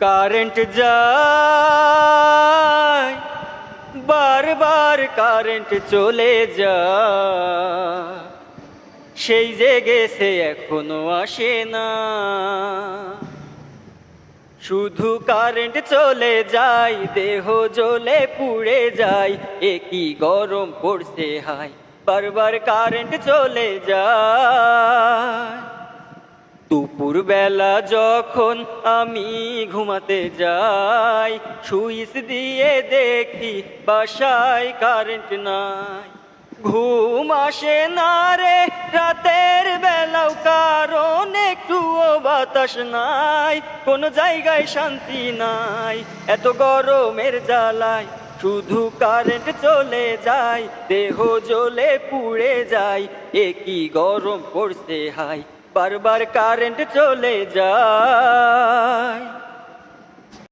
Current যায় বারবার, current চলে যায়, সেই যে গেছে এখনো আসে না। শুধু কারেন্ট চলে যায়, দেহ জ্বলে পুড়ে যায়, একই গরম পড়ছে হায়, বারবার কারেন্ট চলে যায়। দুপুর বেলা যখন আমি ঘুমাতে যাই, সুইচ দিয়ে দেখি বাসায় কারেন্ট নাই। ঘুম আসে না রে রাতের বেলাও, কারণ একটুও বাতাস নাই, কোন জায়গায় শান্তি নাই, এত গরমের জ্বালায় শুধু কারেন্ট চলে যায়, দেহ জ্বলে পুড়ে যায়, একই গরম পড়ছে হায়, বারবার কারেন্ট চলে যায়।